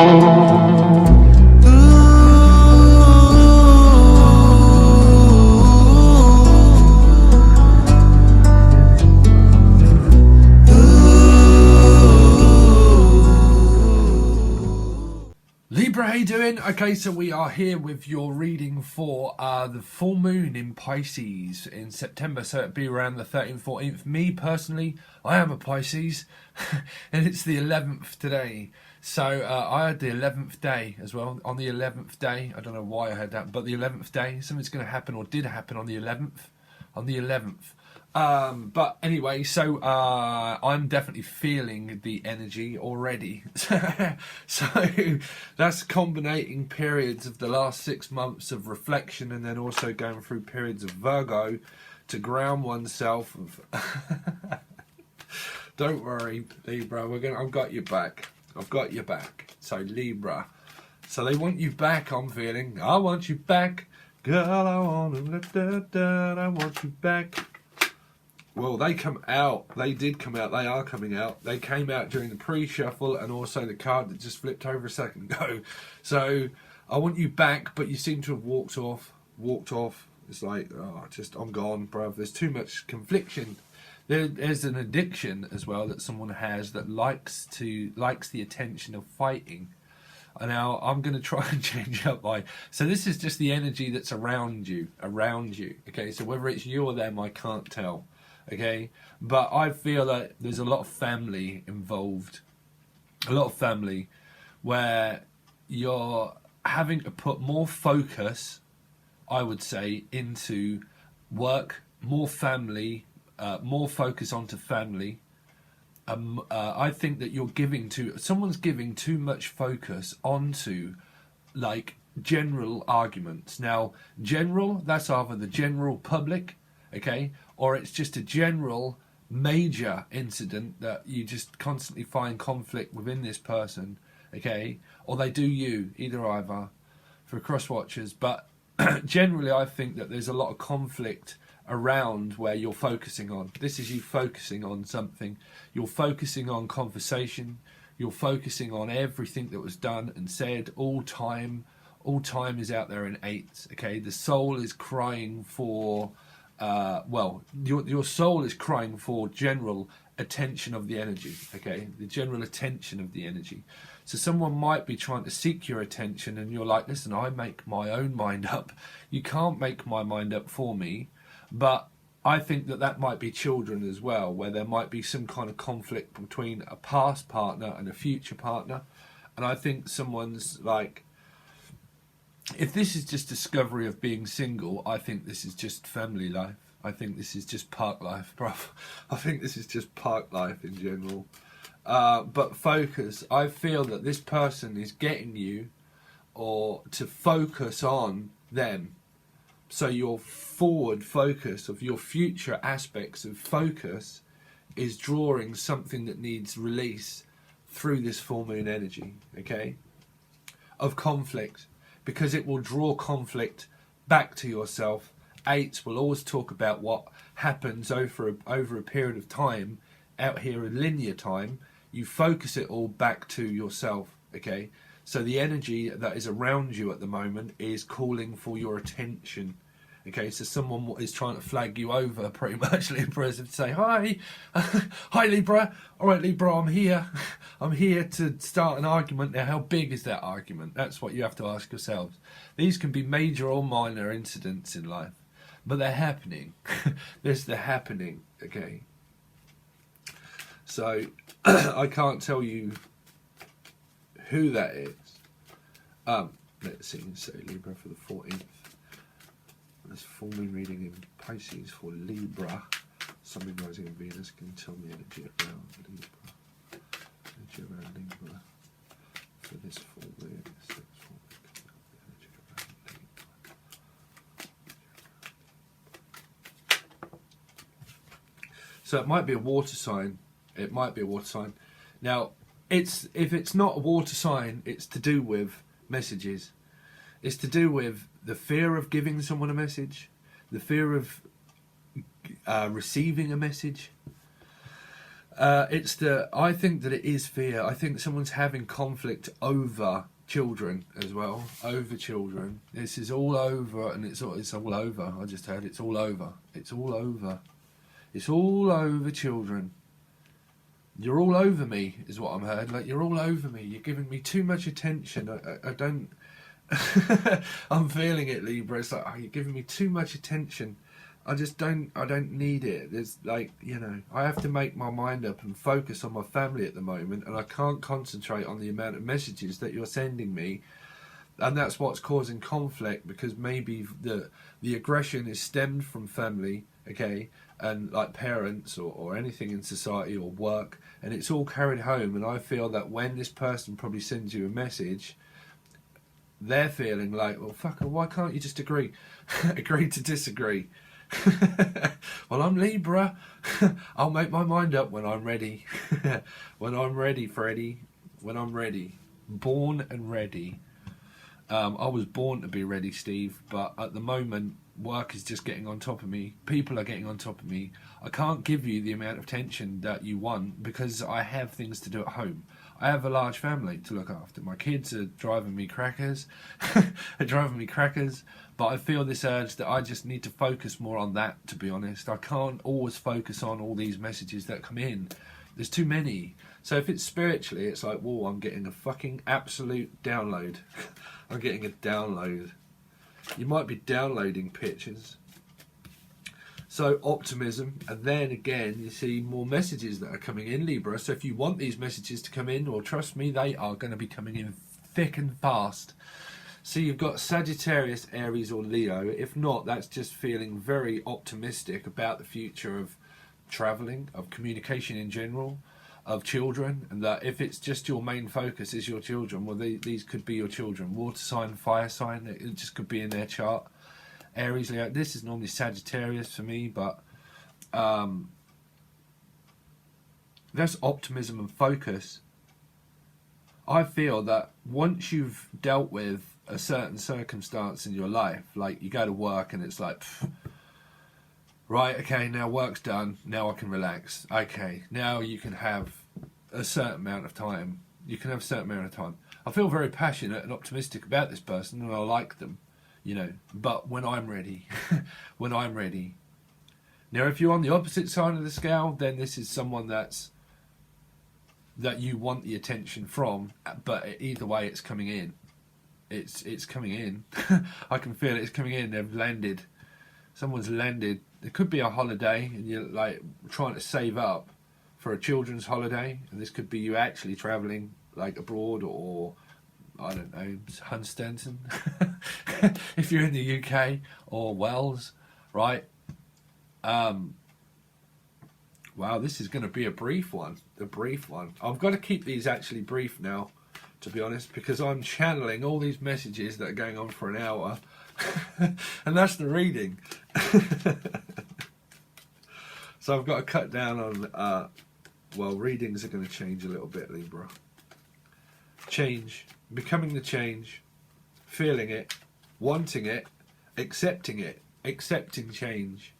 Libra, how you doing? Okay, so we are here with your reading for the full moon in Pisces in September, so it'd be around the 13th, 14th. Me, personally, I am a Pisces, and it's the 11th today. So I had the 11th day as well. On the 11th day, I don't know why I had that, but the 11th day, something's going to happen or did happen on the 11th. On the 11th. But anyway, so I'm definitely feeling the energy already. So that's combining periods of the last 6 months of reflection and then also going through periods of Virgo to ground oneself. Don't worry, Libra, I've got your back. I've got your back. So Libra. So they want you back, I'm feeling. I want you back. Girl, I want you back. Well, they come out. They did come out. They are coming out. They came out during the pre-shuffle and also the card that just flipped over a second ago. So I want you back, but you seem to have walked off. It's like, oh, I'm gone, bruv. There's too much confliction. There's an addiction as well that someone has that likes the attention of fighting. And now I'm going to try and change up so this is just the energy that's around you. Okay, so whether it's you or them, I can't tell. Okay, but I feel that there's a lot of family involved, a lot of family where you're having to put more focus, I would say, into work, more family, more focus onto family. I think that someone's giving too much focus onto like general arguments. Now, general, that's either the general public, okay, or it's just a general major incident that you just constantly find conflict within this person, okay, or they do you, either for cross watchers. But generally I think that there's a lot of conflict around where you're focusing on. This is you focusing on something. You're focusing on conversation. You're focusing on everything that was done and said. All time is out there in 8s, okay. The soul is crying for your soul is crying for general attention of the energy, okay, the general attention of the energy. So someone might be trying to seek your attention and you're like, listen, I make my own mind up. You can't make my mind up for me. But I think that might be children as well, where there might be some kind of conflict between a past partner and a future partner. And I think someone's like, if this is just discovery of being single, I think this is just family life. I think this is just park life, bruv. I think this is just park life in general. But focus, I feel that this person is getting you or to focus on them. So your forward focus of your future aspects of focus is drawing something that needs release through this full moon energy, okay, of conflict. Because it will draw conflict back to yourself. 8s will always talk about what happens over a period of time. Out here in linear time, you focus it all back to yourself, okay? So the energy that is around you at the moment is calling for your attention. Okay, so someone is trying to flag you over pretty much, Libra, as if to say, hi, hi Libra, all right Libra, I'm here. I'm here to start an argument. Now, how big is that argument? That's what you have to ask yourselves. These can be major or minor incidents in life, but they're happening. They're happening, okay? So, I can't tell you who that is. Let's see, so Libra for the 14th. This full moon reading in Pisces for Libra. Sun, rising in Venus. Can you tell me energy around Libra? Energy around Libra for this full moon. Energy around Libra. So it might be a water sign. It might be a water sign. Now, if it's not a water sign, it's to do with messages. It's to do with the fear of giving someone a message, the fear of receiving a message, I think that it is fear. I think someone's having conflict over children as well. Over children. This is all over, and it's all over. I just heard it's all over. It's all over. It's all over children. You're all over me, is what I'm heard. Like, you're all over me. You're giving me too much attention. I don't... I'm feeling it, Libra. It's like, oh, you're giving me too much attention. I don't need it. There's like, I have to make my mind up and focus on my family at the moment, and I can't concentrate on the amount of messages that you're sending me. And that's what's causing conflict, because maybe the aggression is stemmed from family, okay, and like parents or anything in society or work, and it's all carried home. And I feel that when this person probably sends you a message, they're feeling like, well, fucker, why can't you just agree? Agree to disagree. Well, I'm Libra. I'll make my mind up when I'm ready. When I'm ready, Freddie. When I'm ready. Born and ready. I was born to be ready, Steve, but at the moment, work is just getting on top of me. People are getting on top of me. I can't give you the amount of attention that you want because I have things to do at home. I have a large family to look after. My kids are driving me crackers. But I feel this urge that I just need to focus more on that, to be honest. I can't always focus on all these messages that come in. There's too many. So if it's spiritually, it's like, whoa, I'm getting a fucking absolute download. I'm getting a download. You might be downloading pictures. So optimism, and then again you see more messages that are coming in, Libra. So if you want these messages to come in, well, trust me, they are going to be coming in thick and fast. So you've got Sagittarius, Aries or Leo. If not, that's just feeling very optimistic about the future of travelling, of communication in general, of children, and that if it's just your main focus is your children, well, these could be your children. Water sign, fire sign, it just could be in their chart. Aries, Leo, this is normally Sagittarius for me, but that's optimism and focus. I feel that once you've dealt with a certain circumstance in your life, like you go to work and it's like, right, okay, now work's done, now I can relax. Okay, now you can have a certain amount of time. You can have a certain amount of time. I feel very passionate and optimistic about this person, and I like them, but when I'm ready, when I'm ready. Now, if you're on the opposite side of the scale, then this is someone that you want the attention from, but either way, it's coming in. It's coming in. I can feel it. It's coming in. They've landed. Someone's landed. It could be a holiday, and you're like trying to save up for a children's holiday, and this could be you actually travelling like abroad, or I don't know, Hunstanton, if you're in the UK, or Wales, right? Wow, this is going to be a brief one. I've got to keep these actually brief now, to be honest, because I'm channeling all these messages that are going on for an hour, and that's the reading. So I've got to cut down on, readings are going to change a little bit, Libra. Change, becoming the change, feeling it, wanting it, accepting change.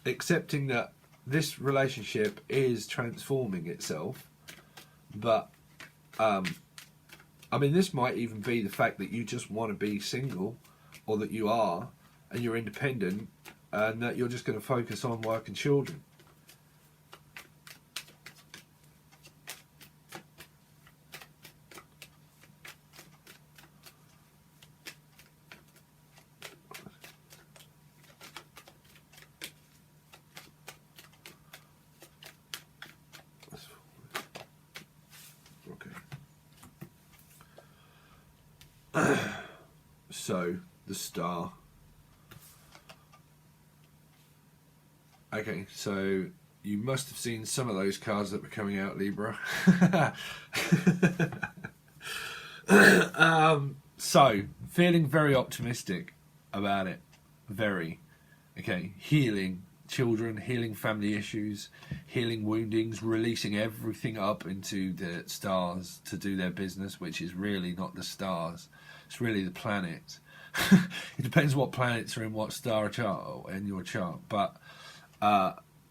Accepting that this relationship is transforming itself, but this might even be the fact that you just want to be single, or that you are and you're independent, and that you're just going to focus on work and children. So, the star. Okay, so you must have seen some of those cards that were coming out, Libra. So, feeling very optimistic about it. Very. Okay, healing children, healing family issues, healing woundings, releasing everything up into the stars to do their business, which is really not the stars. It's really the planets. It depends what planets are in what star chart or in your chart, but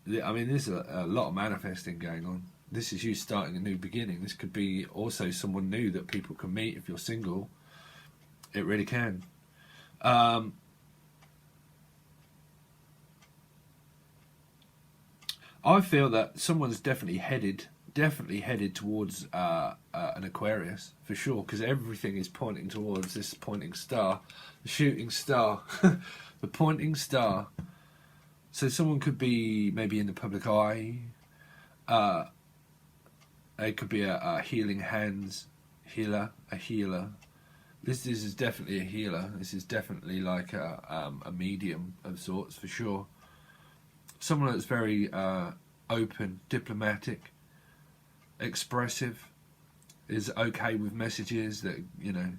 I mean, there's a lot of manifesting going on. This is you starting a new beginning. This could be also someone new that people can meet if you're single. It really can. I feel that someone's definitely headed towards an Aquarius for sure, because everything is pointing towards this pointing star, the shooting star, the pointing star. So someone could be maybe in the public eye. It could be a healing hands healer, a healer. This is definitely a healer. This is definitely like a medium of sorts for sure. Someone that's very open, diplomatic, expressive, is okay with messages, that, you know,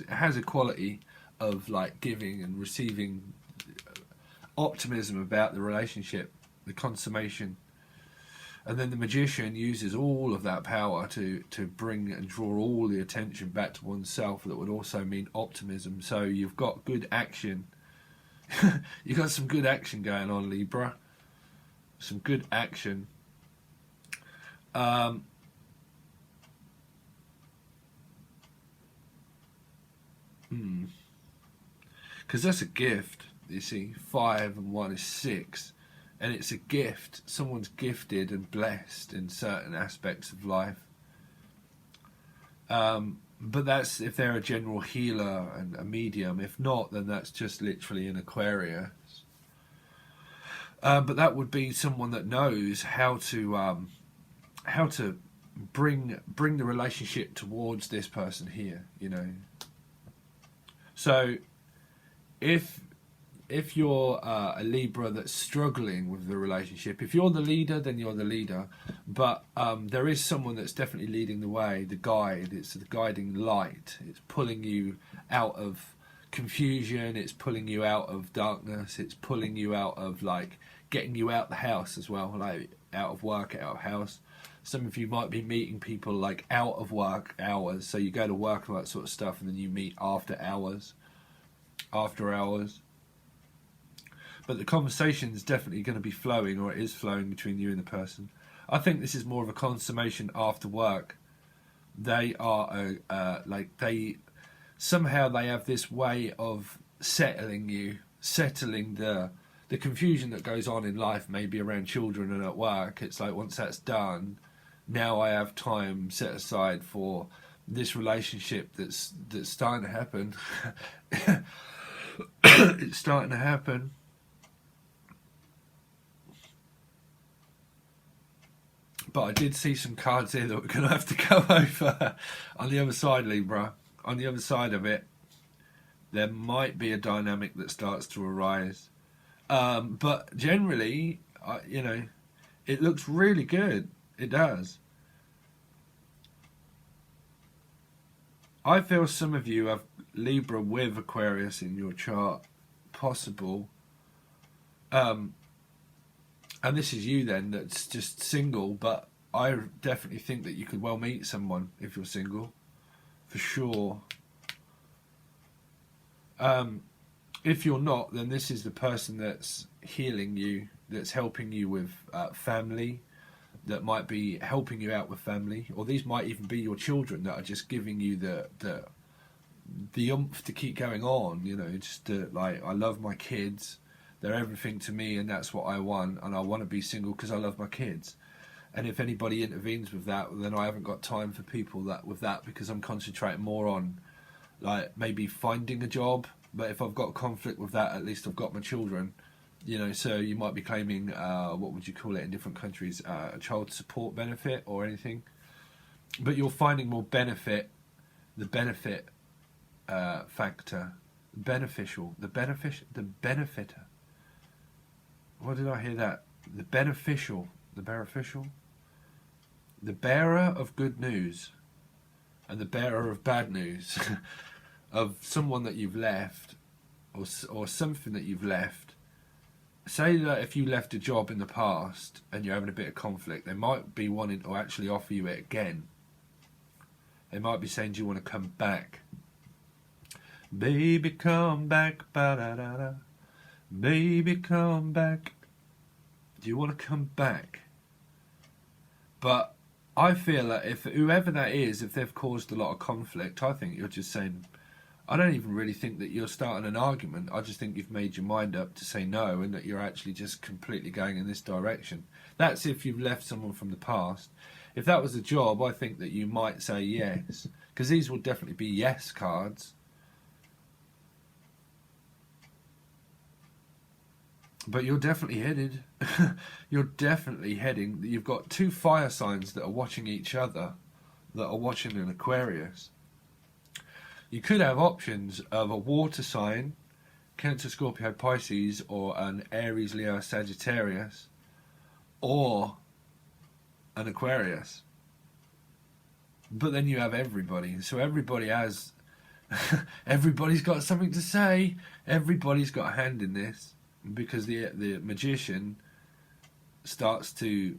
has a quality of like giving and receiving, optimism about the relationship, the consummation. And then the magician uses all of that power to bring and draw all the attention back to oneself. That would also mean optimism. So you've got good action. You've got some good action going on, Libra. Some good action. Because that's a gift, you see. 5 and 1 is 6. And it's a gift. Someone's gifted and blessed in certain aspects of life. But that's if they're a general healer and a medium. If not, then that's just literally an Aquarius. But that would be someone that knows how to bring the relationship towards this person here, you know. So if you're a Libra that's struggling with the relationship, if you're the leader, then you're the leader. But there is someone that's definitely leading the way, the guide. It's the guiding light. It's pulling you out of confusion. It's pulling you out of darkness. It's pulling you out of, like, getting you out the house as well, like out of work, out of house. Some of you might be meeting people like out of work hours. So you go to work and that sort of stuff, and then you meet after hours. But the conversation is definitely going to be flowing, or it is flowing between you and the person. I think this is more of a consummation after work. They are somehow they have this way of settling you, settling the confusion that goes on in life, maybe around children and at work. It's like, once that's done, now I have time set aside for this relationship that's starting to happen. It's starting to happen. But I did see some cards here that we're going to have to go over. On the other side, Libra, on the other side of it, there might be a dynamic that starts to arise. But generally, you know, it looks really good. It does. I feel some of you have Libra with Aquarius in your chart. Possible. And this is you then, that's just single, but I definitely think that you could well meet someone if you're single, for sure. If you're not, then this is the person that's healing you, that's helping you with family, that might be helping you out with family, or these might even be your children that are just giving you the oomph to keep going on, you know, just like, I love my kids. They're everything to me, and that's what I want, and I want to be single because I love my kids. And if anybody intervenes with that, then I haven't got time for people with that, because I'm concentrating more on, like, maybe finding a job. But if I've got conflict with that, at least I've got my children, you know. So you might be claiming, what would you call it in different countries, a child support benefit or anything. But you're finding more benefit, the benefit factor, beneficial, the benefitter. What did I hear that? The beneficial. The bearer of good news and the bearer of bad news of someone that you've left, or something that you've left. Say that if you left a job in the past and you're having a bit of conflict, they might be wanting to actually offer you it again. They might be saying, do you want to come back? Baby, come back. Ba-da-da-da. Baby, come back. Do you want to come back? But I feel that if whoever that is, if they've caused a lot of conflict, I think you're just saying, I don't even really think that you're starting an argument. I just think you've made your mind up to say no, and that you're actually just completely going in this direction. That's if you've left someone from the past. If that was a job, I think that you might say yes, because these will definitely be yes cards. But you're definitely headed. You're definitely heading. You've got two fire signs that are watching each other, that are watching an Aquarius. You could have options of a water sign, Cancer, Scorpio, Pisces, or an Aries, Leo, Sagittarius, or an Aquarius. But then you have everybody. So everybody has... everybody's got something to say. Everybody's got a hand in this. Because the magician starts to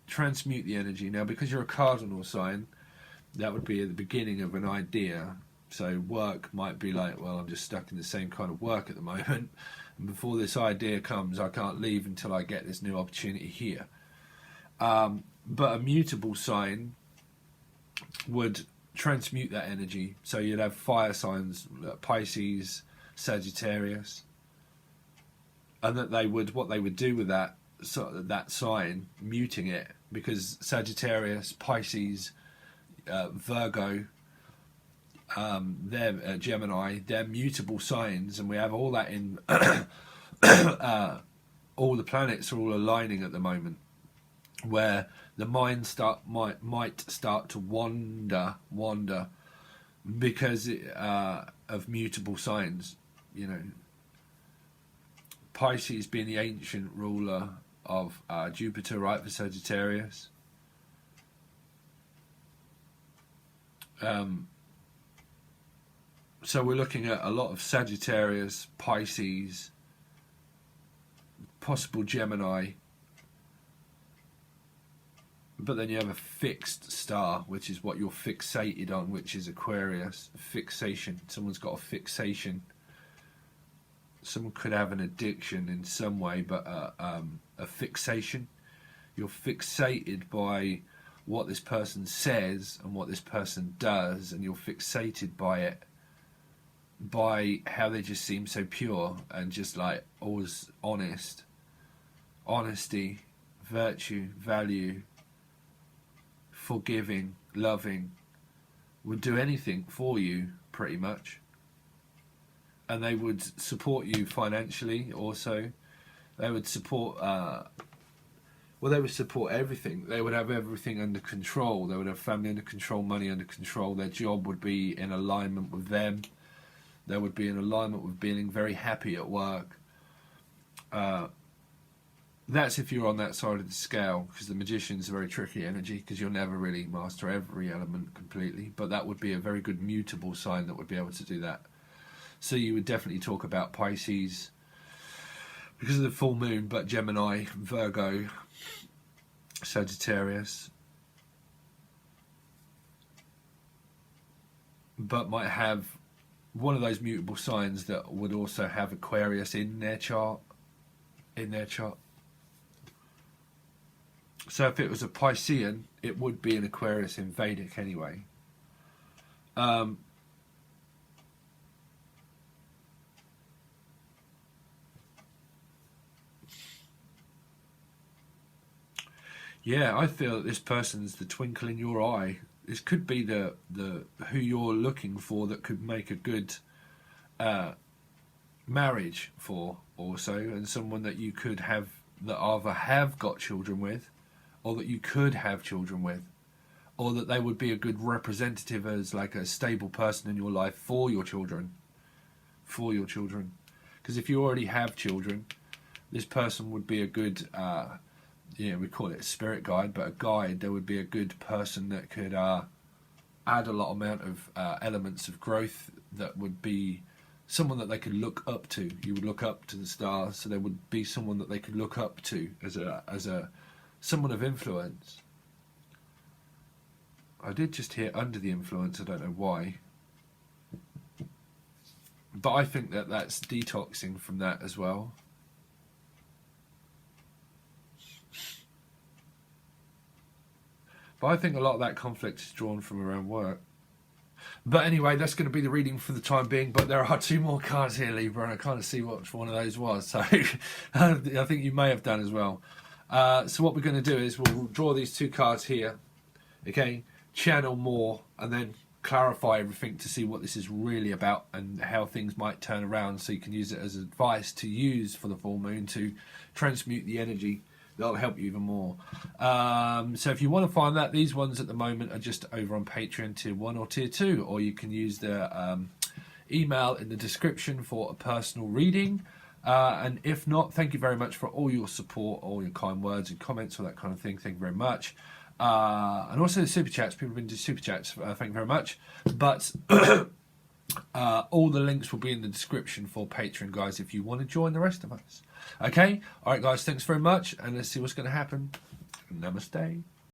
transmute the energy. Now, because you're a cardinal sign, that would be at the beginning of an idea. So work might be like, well, I'm just stuck in the same kind of work at the moment. And before this idea comes, I can't leave until I get this new opportunity here. But a mutable sign would transmute that energy. So you'd have fire signs, Pisces, Sagittarius. And that what they would do with that sign, muting it, because Sagittarius, Pisces, Virgo, they're Gemini, they're mutable signs, and we have all that in. All the planets are all aligning at the moment, where the mind might start to wander because of mutable signs, you know. Pisces being the ancient ruler of Jupiter, right, for Sagittarius. So we're looking at a lot of Sagittarius, Pisces, possible Gemini. But then you have a fixed star, which is what you're fixated on, which is Aquarius. Fixation. Someone's got a fixation. Someone could have an addiction in some way, but a fixation. You're fixated by what this person says and what this person does, and you're fixated by it, by how they just seem so pure and just like always honest. Honesty, virtue, value, forgiving, loving, would do anything for you, pretty much. And they would support you financially also. They would support, they would support everything. They would have everything under control. They would have family under control, money under control. Their job would be in alignment with them. They would be in alignment with being very happy at work. That's if you're on that side of the scale, because the magician's a very tricky energy, because you'll never really master every element completely. But that would be a very good mutable sign that would be able to do that. So you would definitely talk about Pisces because of the full moon, but Gemini, Virgo, Sagittarius, but might have one of those mutable signs that would also have Aquarius in their chart. So if it was a Piscean, it would be an Aquarius in Vedic anyway. Yeah, I feel that this person's the twinkle in your eye. This could be the who you're looking for that could make a good marriage for also, and someone that you could have, that either have got children with, or that you could have children with, or that they would be a good representative as like a stable person in your life for your children. Because if you already have children, this person would be a good... we call it a spirit guide, but a guide. There would be a good person that could add a lot amount of elements of growth, that would be someone that they could look up to. You would look up to the stars, so there would be someone that they could look up to as a someone of influence. I did just hear under the influence, I don't know why. But I think that that's detoxing from that as well. But I think a lot of that conflict is drawn from around work. But anyway, that's going to be the reading for the time being. But there are 2 more cards here, Libra, and I kind of see which one of those was. So I think you may have done as well. So what we're going to do is we'll draw these 2 cards here. Okay, channel more, and then clarify everything to see what this is really about and how things might turn around, so you can use it as advice to use for the full moon to transmute the energy. That'll help you even more. So if you want to find that, these ones at the moment are just over on Patreon tier 1 or tier 2, or you can use the email in the description for a personal reading. And if not, thank you very much for all your support, all your kind words and comments, all that kind of thing. Thank you very much. And also the super chats. People have been doing super chats. Thank you very much. But all the links will be in the description for Patreon, guys, if you want to join the rest of us. Okay? All right, guys, thanks very much. And let's see what's going to happen. Namaste.